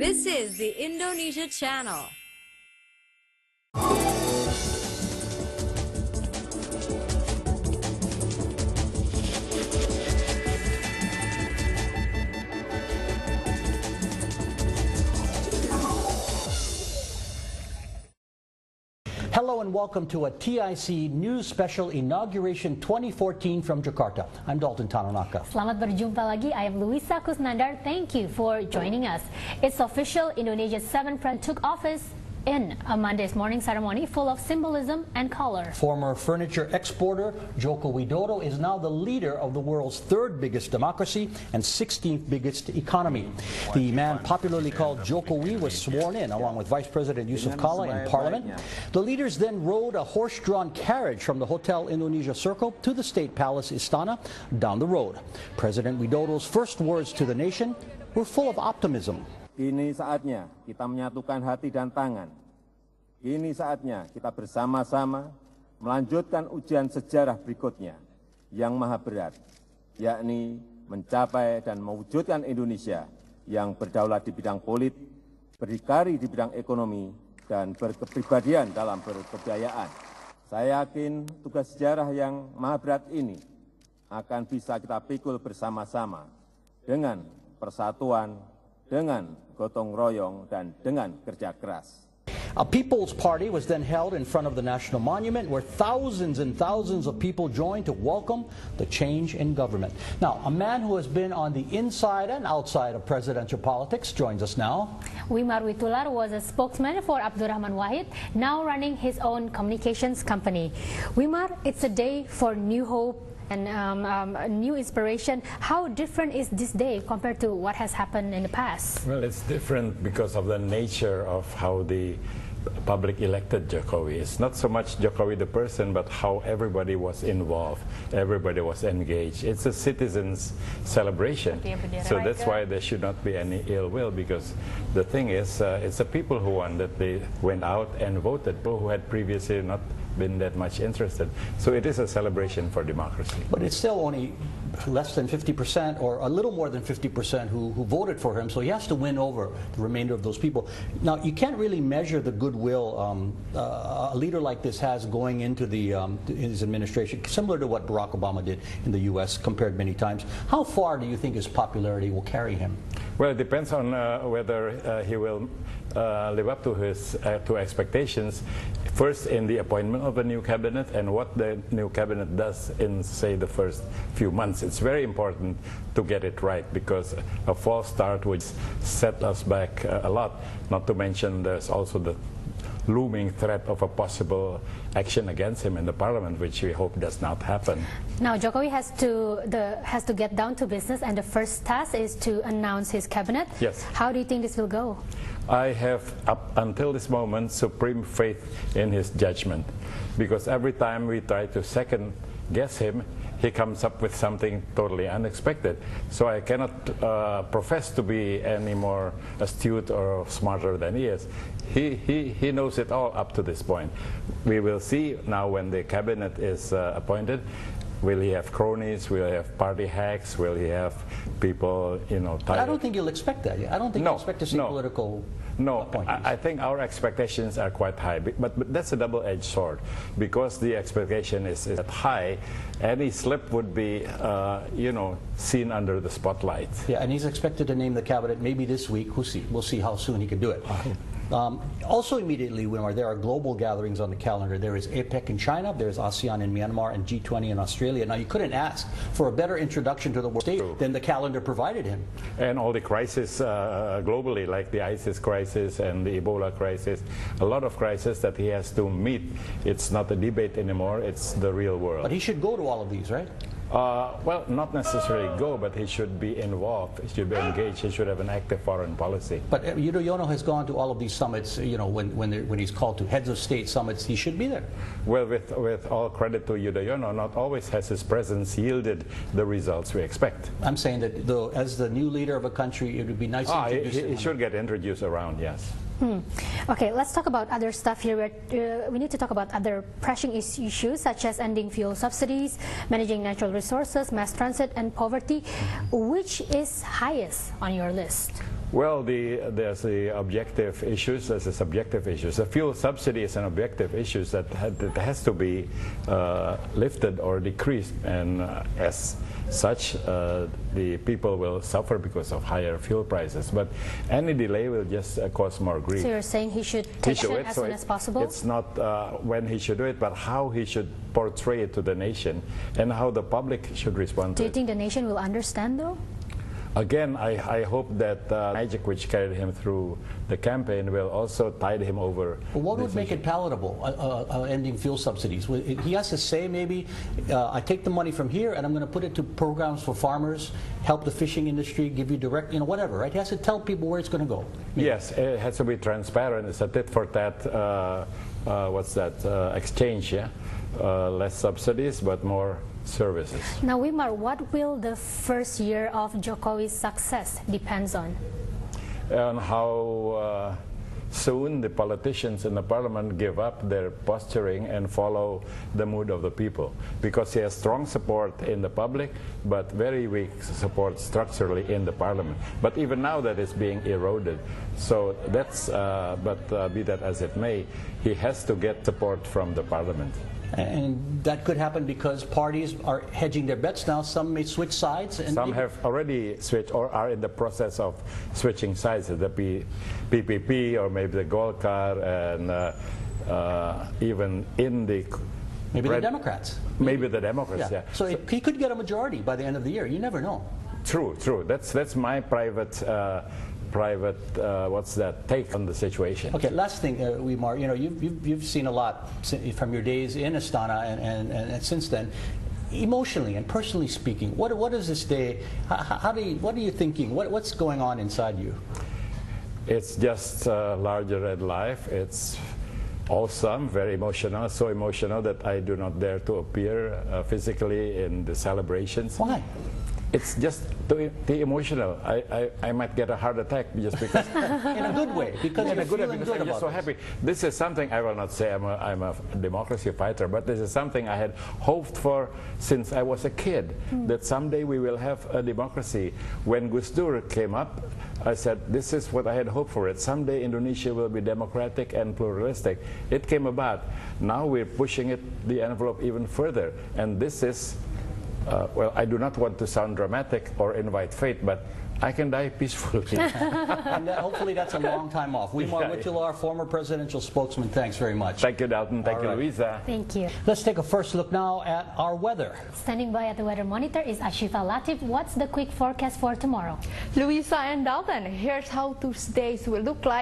This is the Indonesia Channel. Hello and welcome to a TIC News Special Inauguration 2014 from Jakarta. I'm Dalton Tanonaka. Selamat berjumpa lagi. I am Luisa Kusnandar. Thank you for joining us. It's official. Indonesia's 7th president took office in a Monday's morning ceremony full of symbolism and color. Former furniture exporter Joko Widodo is now the leader of the world's 3rd biggest democracy and 16th biggest economy. The man popularly called Jokowi was sworn in along with Vice President Yusuf Kala in Parliament. The leaders then rode a horse-drawn carriage from the Hotel Indonesia Circle to the State Palace Istana down the road. President Widodo's first words to the nation were full of optimism. Kini saatnya kita menyatukan hati dan tangan. Kini saatnya kita bersama-sama melanjutkan ujian sejarah berikutnya yang maha berat, yakni mencapai dan mewujudkan Indonesia yang berdaulat di bidang politik, berdikari di bidang ekonomi, dan berkepribadian dalam berkebudayaan. Saya yakin tugas sejarah yang maha berat ini akan bisa kita pikul bersama-sama dengan persatuan, dengan gotong royong, dan dengan kerja keras. A People's Party was then held in front of the National Monument where thousands and thousands of people joined to welcome the change in government. Now, a man who has been on the inside and outside of presidential politics joins us now. Wimar Witular was a spokesman for Abdurrahman Wahid, now running his own communications company. Wimar, it's a day for new hope and new inspiration. How different is this day compared to what has happened in the past? Well, it's different because of the nature of how the public elected Jokowi. It's not so much Jokowi the person, but how everybody was involved, everybody was engaged. It's a citizens' celebration. So that's why there should not be any ill will, because the thing is, it's the people who won, that they went out and voted, people who had previously not been that much interested. So it is a celebration for democracy. But it's still only less than 50% or a little more than 50% who voted for him, so he has to win over the remainder of those people. Now, you can't really measure the goodwill a leader like this has going into his administration, similar to what Barack Obama did in the U.S., compared many times. How far do you think his popularity will carry him? Well, it depends on whether he will live up to his to expectations. First, in the appointment of a new cabinet and what the new cabinet does in, say, the first few months. It's very important to get it right, because a false start would set us back a lot. Not to mention there's also the looming threat of a possible action against him in the parliament, which we hope does not happen. Now, Jokowi has to get down to business, and the first task is to announce his cabinet. Yes. How do you think this will go? I have, up until this moment, supreme faith in his judgment, because every time we try to second guess him, he comes up with something totally unexpected. So I cannot profess to be any more astute or smarter than he is. He knows it all up to this point. We will see now when the cabinet is appointed. Will he have cronies? Will he have party hacks? Will he have people, tired? I don't think you'll expect that. I don't think you'll expect to see political appointments. I think our expectations are quite high, but that's a double-edged sword, because the expectation is that high. Any slip would be, seen under the spotlight. Yeah, and he's expected to name the cabinet maybe this week. We'll see how soon he can do it. Also immediately, Wimar, there are global gatherings on the calendar. There is APEC in China, there's ASEAN in Myanmar, and G20 in Australia. Now, you couldn't ask for a better introduction to the world state than the calendar provided him. And all the crises globally, like the ISIS crisis and the Ebola crisis, a lot of crises that he has to meet. It's not a debate anymore, it's the real world. But he should go to all of these, right? Well, not necessarily go, but he should be involved. He should be engaged. He should have an active foreign policy. But Yudhoyono has gone to all of these summits. When he's called to heads of state summits, he should be there. Well, with all credit to Yudhoyono, not always has his presence yielded the results we expect. I'm saying that as the new leader of a country, it would be nice to introduce him. He should get introduced around, yes. Okay, let's talk about other stuff here. We need to talk about other pressing issues such as ending fuel subsidies, managing natural resources, mass transit, and poverty. Which is highest on your list? Well, there's the objective issues, there's the subjective issues. The fuel subsidy is an objective issue that has to be lifted or decreased, and as such, the people will suffer because of higher fuel prices. But any delay will just cause more grief. So you're saying he should take action as soon as possible? It's not when he should do it, but how he should portray it to the nation and how the public should respond to it. Do you think the nation will understand, though? Again, I hope that magic which carried him through the campaign will also tide him over. Well, what would make it palatable, ending fuel subsidies? He has to say maybe, I take the money from here and I'm going to put it to programs for farmers, help the fishing industry, give you direct, whatever, right? He has to tell people where it's going to go. Maybe. Yes, it has to be transparent. It's a tit for tat, exchange, yeah? Less subsidies, but more services. Now, Wimar, what will the first year of Jokowi's success depends on? On how soon the politicians in the parliament give up their posturing and follow the mood of the people. Because he has strong support in the public, but very weak support structurally in the parliament. But even now that is being eroded. So that's, be that as it may, he has to get support from the parliament. And that could happen because parties are hedging their bets now. Some may switch sides. And some have already switched or are in the process of switching sides. The PPP or maybe the Golkar and even in the... Maybe the Democrats. Maybe the Democrats, yeah. So he could get a majority by the end of the year. You never know. True, true. That's my private take on the situation. Okay, last thing, Wimar, you've seen a lot from your days in Astana and since then. Emotionally and personally speaking, what is this day? What are you thinking? What's going on inside you? It's just larger than life. It's awesome, very emotional, so emotional that I do not dare to appear physically in the celebrations. Why? It's just too emotional. I might get a heart attack just because. In a good way, because in a good way, because I'm just so this. happy. This is something I will not say I'm a democracy fighter, but this is something I had hoped for since I was a kid, that someday we will have a democracy. When Gus Dur came up, I said, this is what I had hoped for. It someday Indonesia will be democratic and pluralistic. It came about. Now we're pushing the envelope even further, and this is. Well, I do not want to sound dramatic or invite fate, but I can die peacefully. And hopefully that's a long time off. Wimar Wichala, former presidential spokesman, thanks very much. Thank you, Dalton. Thank you, Luisa. Thank you. Let's take a first look now at our weather. Standing by at the weather monitor is Ashifa Latif. What's the quick forecast for tomorrow? Luisa and Dalton, here's how Tuesdays will look like.